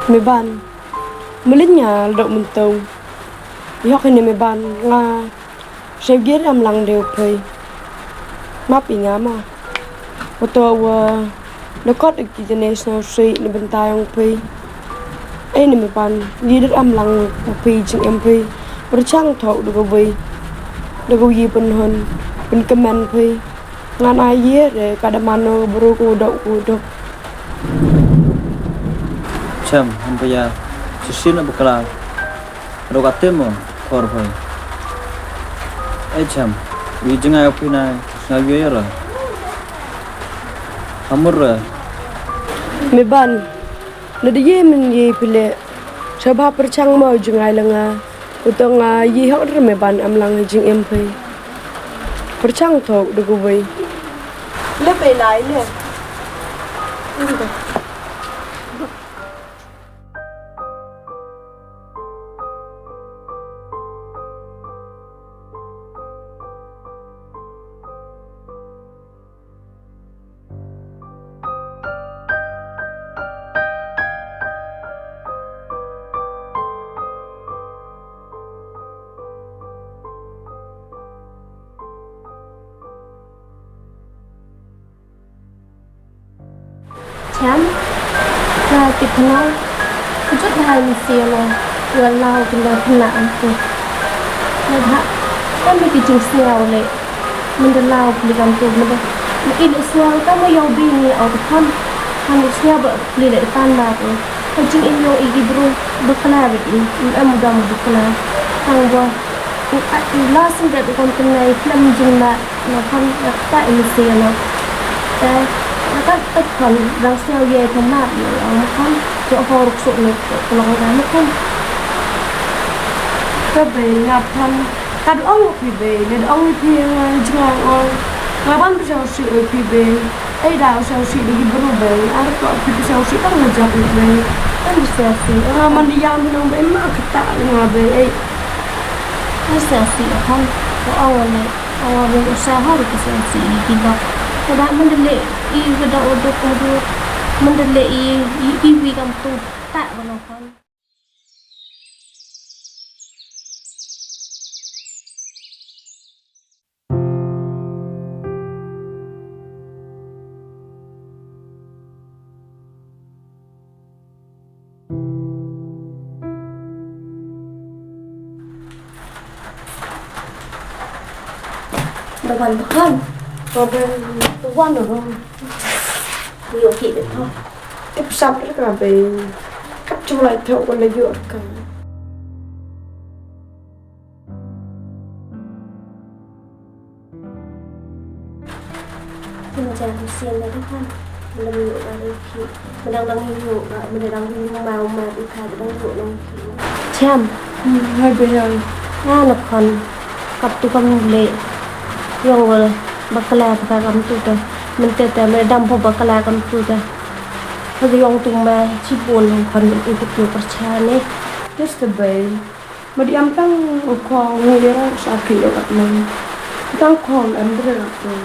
mấy bạn mới lên nhà động mình tàu đi học cái này mấy bạn nga sẽ biết làm lăng đều phải map bị ngã mà ô tô nó có được cái national street nó bên tai ông phải ấy này mấy bạn đi được am lăng phải chừng em phải bữa trăng thọ được cái gì bên hơn bên comment phải ngan ai gì để cả đám ăn bro cô đậu được SHEM bây susun na bakla rogate mo kor hoy SHEM bi jingai opina snagyo ra amur mấy bạn nó đi mình gì pile sao ba percang mau jingai langa utang gì học rồi mấy bạn am lang jing em phải percang thọ được cái lớp về lại nè chán là kịch nó chút hai mình xìa là vừa lao cái lời không làm rồi nên hạ có mấy cái chừng xèo lệ mình đã lao cái làm tụi mình ít lệ xèo các mấy dầu bi này ở cái thân hàng lệ xèo bợ lệ lệ tan bạc rồi còn chừng in dầu ý bro bực la vậy em một đồng bực la hàng bò lo sinh đẹp con tên này làm chừng là nó không đặt tại mình xìa nó đây nó tất phần đang xeo về thằng mát ở một con chỗ hồ rục sụn này lòng đá một con các về nhập thăm các ông thì về nên ông thì trường người bán bây giờ sự thì về ấy đào sao sự đi bắt đầu về ăn gọi thì sao sự các người chọn về cái gì xèo xì mình đi ăn thì nó bé mà cái tạ mà về ấy cái xèo xì ở không có ông này ông về sao hết được cái xèo xì đi vào các bạn mình để ý cái đầu đục đục mình để ý vì cầm tu tạ vào nó con đồ ăn không còn về tôi quan được không nhiều chị được thôi tiếp sắp rất là về cắt cho lại thợ còn lấy dựa cả thì mình chàng xiên này các con mình đang nhựa vào đây khi mình đang nhựa lại mình đang nhựa màu mà đi khai đang nhựa đây chăm hai bây giờ lập còn cặp tu con lệ yang wala bakala ka kam tu ta mình tete me dam pho bakala kam tu ta hadi yang tu ma chi bon kon in tu tu percha ne just the bay mà đi ăn tăng ở khoang người ra sao kỳ được gặp mình tăng khoang ăn rất là rồi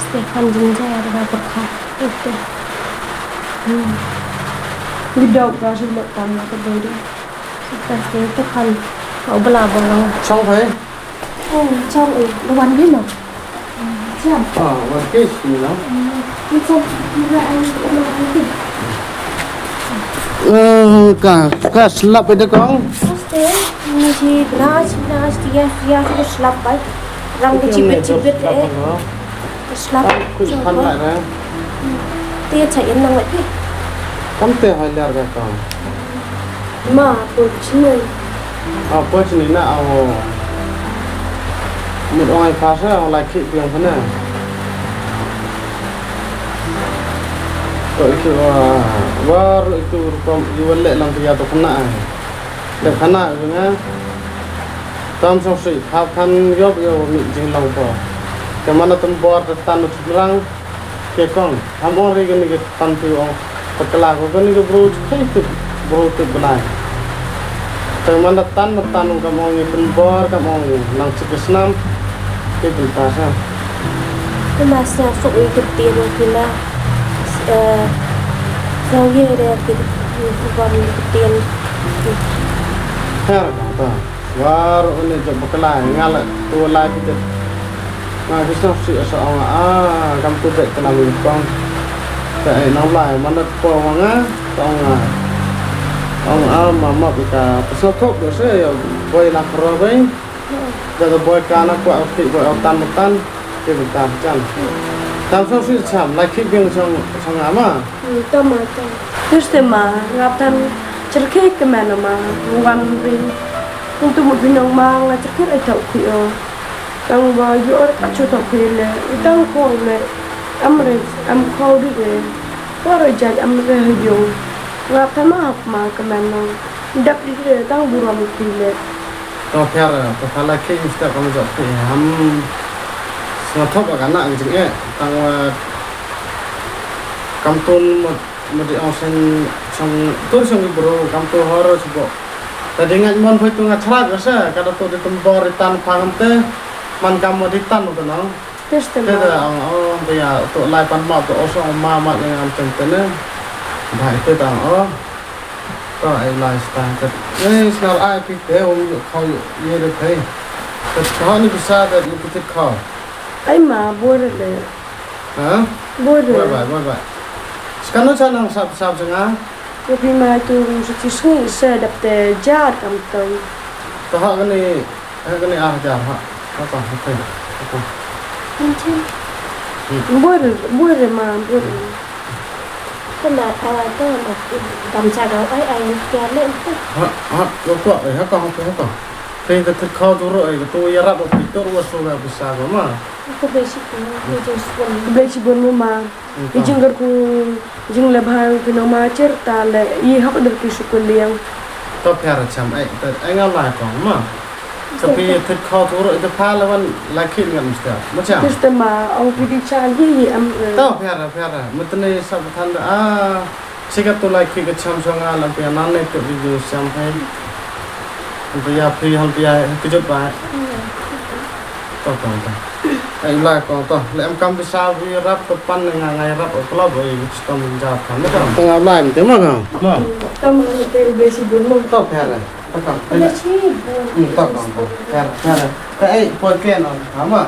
Stefan jinja ada berkah itu đi đâu ra xin lỗi tạm là cái bay đi seperti itu kan kau belah-belah xong thế trong đồ ăn biết mà chăm và cái gì đó chăm như anh cũng ăn cả slap itu con pasti ini nas dia slap baik rang cipit deh slap phân lại ra dia chạy năng lại cắm tê hai lẻ cái con mà tôi chỉ người bớt này là một ông anh phá ra lại kỹ tiền thế này rồi rồi itu kom iwale lang dia to kana de kana nga tam so si khap khan yob yo mi jing long to kemana tum bor tan lang ke kong ham on re gni ke tan tu ong pakla ko gni ke bro khai tu bro tu banai kemana tan ka mong ni tum bor ka mong lang sikisnam ke bilta sa cái mà sao phụ cái tiền rồi thì là Sao ghê đây thì còn tiền Her ta war ini job kelai ngala tu lai kita nah kita sih soal kam tu dek kena bang tại nó lại mà nó po nga tong mama kita pesok kok dosa ya boy nak robai jadi boy kana ku akti boy tan ke bentar chan tam so sih cham lai khik beng sang ama tâm mà tâm terus tema ngap tan cerke ke mana ma wan rin untuk một viên ông mang là cerke ai thau khi tang ba yo ka chu thau khi le tang ko le am kho đi le ko rồi jaj am re yo ngap tan ma học mà ke mana dak đi le tang buram khi le to kher to khala khik mesti kamu job ke ham so thop ka na gitu ya tang kampun mesti ausen sang tur sang bro kampun horo coba tadi ngat mon phai tu ngat chrak asa kada tu di tempor tan phang te man kamu di tan tu nang terus tema te te ya tu lai pan ma tu oso ma yang am chen te ne dai te tang to ai lai sta te snal ai pi te om khau ye de thai te kha ni bisa da ni pi te kha ai mà bua rồi le ha bua rồi bye bye sekarang channel sab senga cái phim mà tôi chỉ suy sẽ đập tệ giá cầm tàu to ha cái này jar ha apa thai bua rồi mà bua rồi Thế mà tôi mà cầm trà đó ai kéo lên ha lo to ha ka thì thực khâu tu rồi tu ya rap pi tu ro so ga bisa ga ma Aku basic ni je spon bây giờ buồn mà cái chương trình của chương là bài cái nó mà chết ta lại y học được cái sự quyền liang to pher cham ai ngal lai ko ma tapi thực khâu tu rồi tu pha la wan la khit ngan mesti ma cha terus tema ông cái đi cha gì em to pher mutne sab than sikat tu lai khit cham songa la pe nan ne tu video sam hai bây phi hal bây cái chút bài to ai lại còn to lại em cam bisa vi rap tepan ngai rap club rồi sistem jawab kan itu tengah lain itu mah kan tâm cái basic buồn mà to pher to Basic to pher cái poin ken on sama